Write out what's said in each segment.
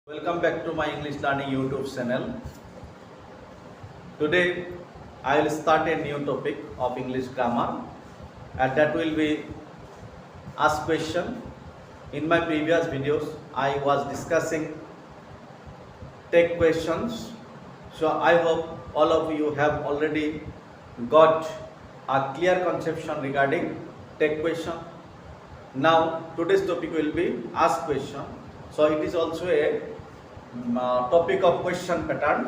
Welcome back to my English Learning YouTube channel. Today I will start a new topic of English grammar and that will be ask question. In my previous videos I was discussing take questions. So I hope all of you have already got a clear conception regarding take question. Now today's topic will be ask question. So it is also a topic of question pattern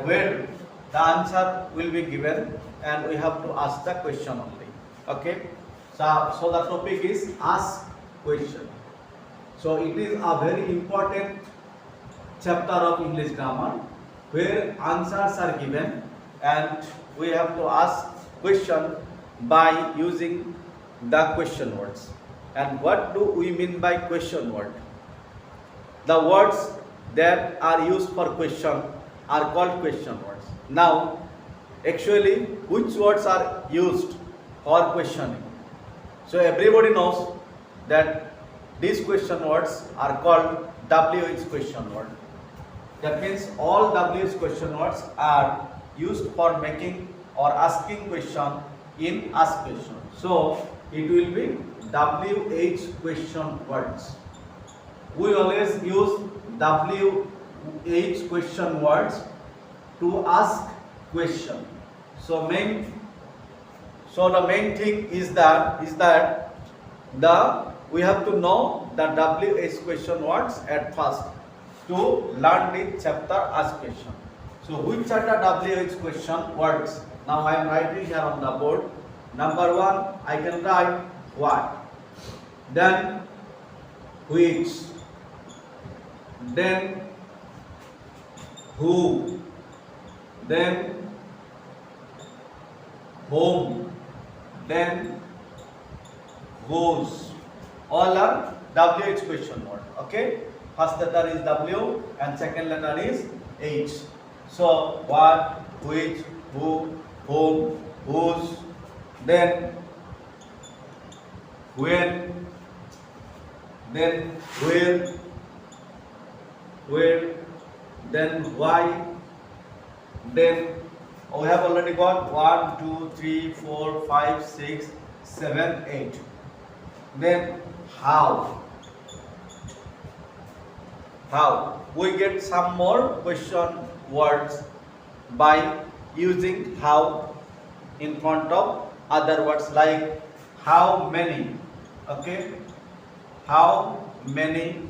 where the answer will be given and we have to ask the question only. Okay, so the topic is ask question. So it is a very important chapter of English grammar where answers are given and we have to ask question by using the question words. And what do we mean by question word? The words that are used for question are called question words. Now, actually, which words are used for questioning? So everybody knows that these question words are called WH question word. That means all WH question words are used for making or asking question in ask question. So it will be WH question words. We always use WH question words to ask question. So the main thing is that we have to know the WH question words at first to learn the chapter ask question. So which are the WH question words? Now I am writing here on the board. Number one, I can write what, then which, then who, then whom, then whose. All are WH question word. Okay, first letter is W and second letter is H. So what, which, who, whom, whose, then when, then where, then why, then we have already got 1, 2, 3, 4, 5, 6, 7, 8. Then how we get some more question words by using how in front of other words like how many. Okay, how many,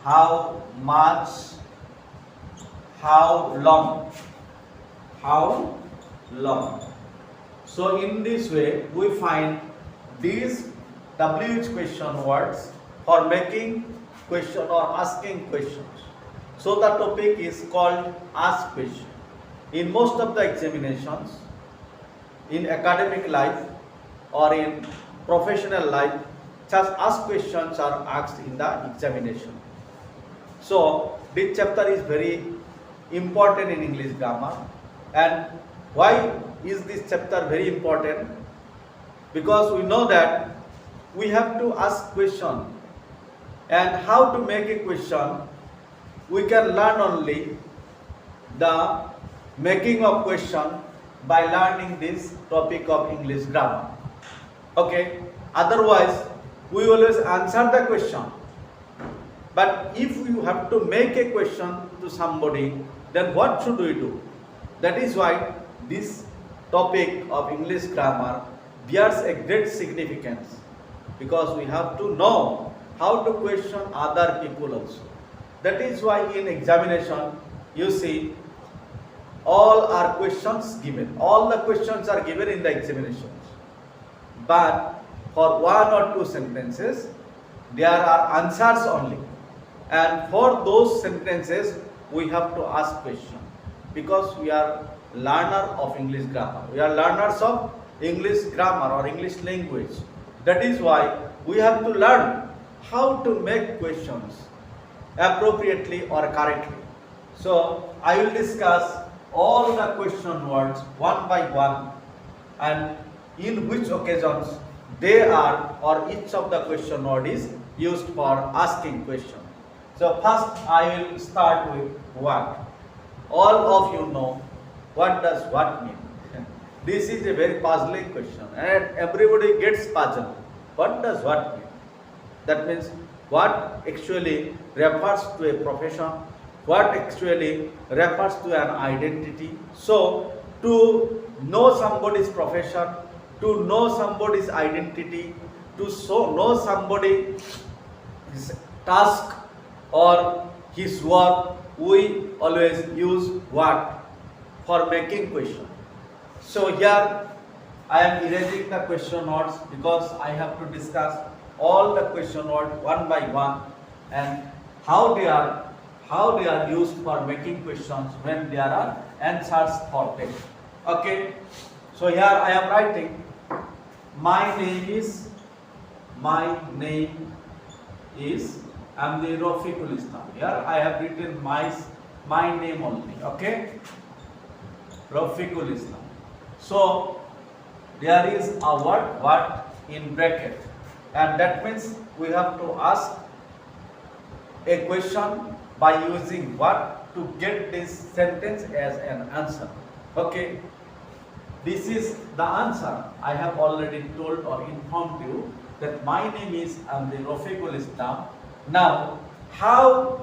how much, how long. So in this way we find these WH question words for making question or asking questions. So the topic is called ask question. In most of the examinations, in academic life or in professional life, such ask questions are asked in the examination. So this chapter is very important in English grammar. And why is this chapter very important? Because we know that we have to ask question, and how to make a question we can learn only the making of question by learning this topic of English grammar. Okay, otherwise we always answer the question, but if you have to make a question to somebody, then what should we do? That is why this topic of English grammar bears a great significance, because we have to know how to question other people also. That is why in examination you see all are questions given. All the questions are given in the examinations. But for one or two sentences there are answers only. And for those sentences we have to ask question, because we are learner of English grammar. We are learners of English grammar or English language. That is why we have to learn how to make questions appropriately or correctly. So I will discuss all the question words one by one and in which occasions they are or each of the question word is used for asking question. So first I will start with what. All of you know what does what mean. This is a very puzzling question and everybody gets puzzled. What does what mean? That means what actually refers to a profession, what actually refers to an identity. So to know somebody's profession, to know somebody's identity, to know somebody's task or his work, we always use what for making question. So here I am erasing the question notes because I have to discuss all the question notes one by one and how they are used for making questions when there are answers for them. Okay. So here I am writing my name is I am the Rafiqul Islam. Here I have written my name only. Okay. Rafiqul Islam. So there is a word what in bracket, and that means we have to ask a question by using what to get this sentence as an answer. Okay, this is the answer. I have already told or informed you that my name is the Rafiqul Islam. Now, how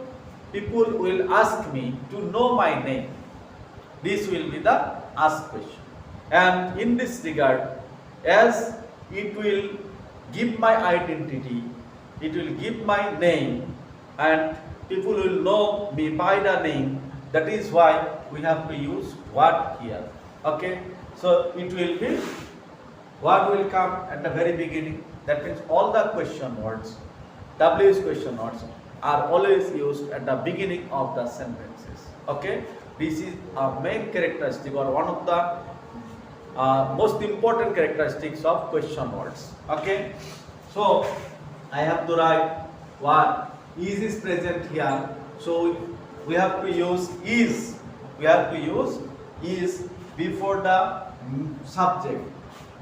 people will ask me to know my name? This will be the ask question. And in this regard, as it will give my identity, it will give my name, and people will know me by the name. That is why we have to use what here. Okay, so it will be what will come at the very beginning. That means all the question words, W's question words, are always used at the beginning of the sentences. Okay, this is a main characteristic or one of the most important characteristics of question words. Okay, so I have to write what is present here. So we have to use is. We have to use is before the subject.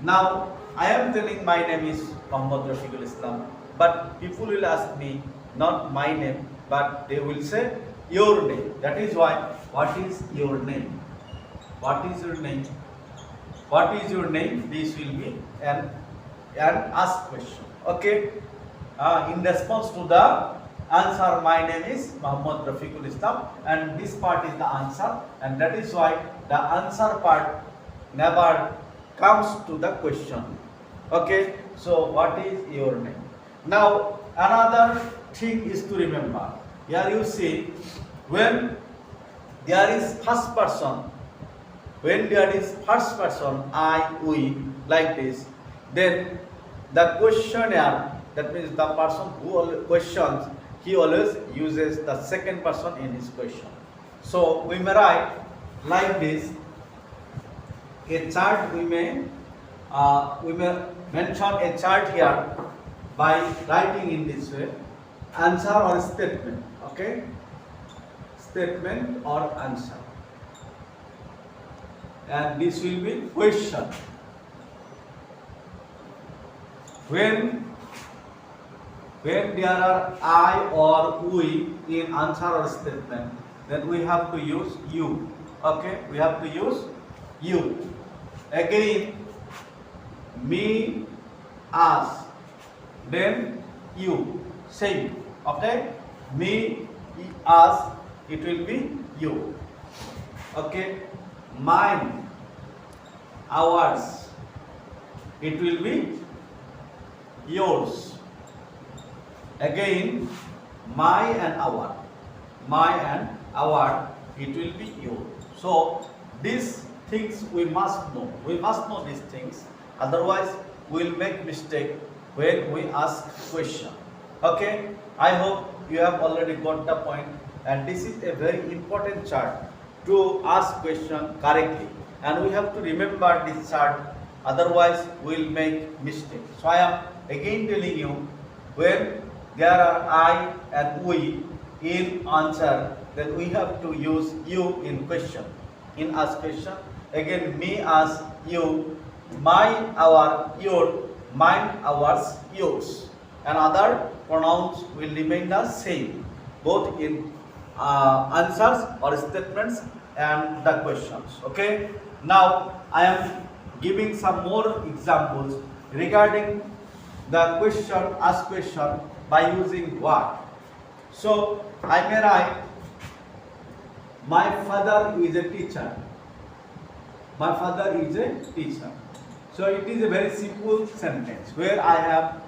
Now I am telling my name is Muhammad Rafiqul Islam, but people will ask me not my name, but they will say your name. That is why what is your name? What is your name? What is your name? This will be an ask question. Okay. In response to the answer, my name is Muhammad Rafiqul Islam, and this part is the answer, and that is why the answer part never comes to the question. Okay. So what is your name? Now another thing is to remember. Here you see when there is first person. When there is first person, I, we, like this, then the questionnaire, that means the person who questions, he always uses the second person in his question. So we may write like this. A chart we may mention a chart here by writing in this way, answer or statement. Okay, statement or answer. And this will be question. When there are I or we in answer or statement, then we have to use you. Okay, we have to use you. Again, me, us, then you. Same. Okay, me, us, it will be you. Okay, mine, ours, it will be yours. Again, my and our, it will be yours. So these things we must know. We must know these things. Otherwise, we will make mistake when we ask question. Okay, I hope you have already got the point. And this is a very important chart to ask question correctly. And we have to remember this chart. Otherwise, we will make mistake. So I am again telling you, when there are I and we in answer, then we have to use you in question, in ask question. Again, me, us, you, my, our, your, mine, ours, yours, and other pronouns will remain the same. both in answers or statements and the questions. Okay. Now I am giving some more examples regarding the question, ask question by using what. So I may write, my father is a teacher. My father is a teacher. So it is a very simple sentence where I have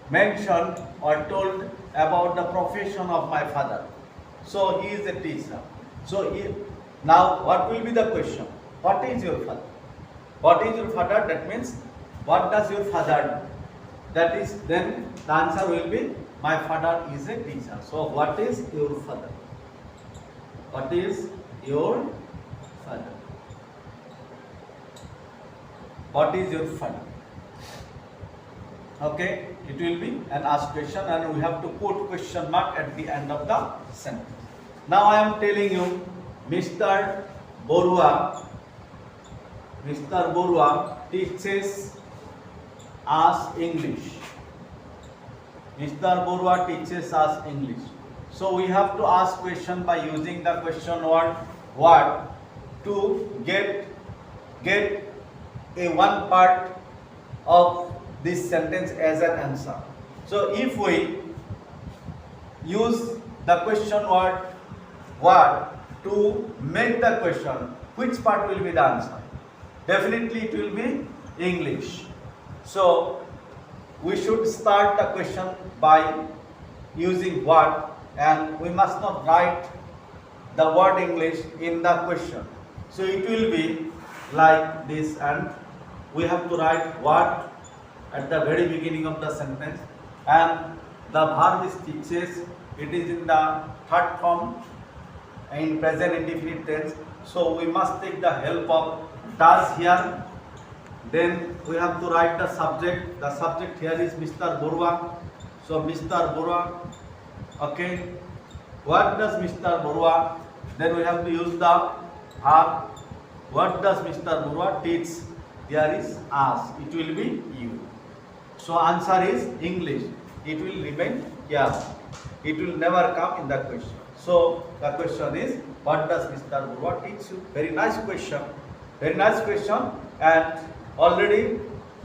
mentioned or told about the profession of my father. So he is a teacher. So now what will be the question? What is your father? What is your father? That means what does your father do? That is, then the answer will be, my father is a teacher. So what is your father? What is your father? What is your father? Okay, it will be an ask question and we have to put question mark at the end of the sentence. Now I am telling you, Mr. Borua teaches us English. Mr. Borua teaches us English. So we have to ask question by using the question word what to get a one part of this sentence as an answer. So if we use the question word what to make the question, which part will be the answer? Definitely it will be English. So we should start the question by using what, and we must not write the word English in the question. So it will be like this, and we have to write what at the very beginning of the sentence, and the verb is teaches. It is in the third form in present indefinite tense. So we must take the help of does here. Then we have to write the subject. The subject here is Mr. Borua. So Mr. Borua. Okay. What does Mr. Borua? Then we have to use the verb. What does Mr. Borua teach? There is us. It will be you. So answer is English. It will remain here. It will never come in the question. So the question is, what does Mr. Borua teach you? Very nice question. Very nice question. And already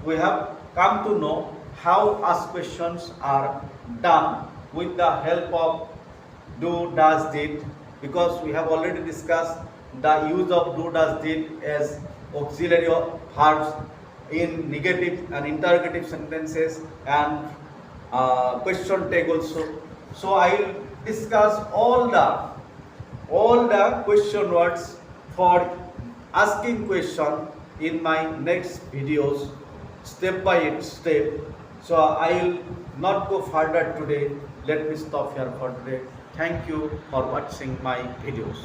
we have come to know how ask questions are done with the help of do, does, did, because we have already discussed the use of do, does, did as auxiliary verbs in negative and interrogative sentences and question tag also. So I will discuss all the question words for asking question in my next videos, step by step. So I will not go further today. Let me stop here for today. Thank you for watching my videos.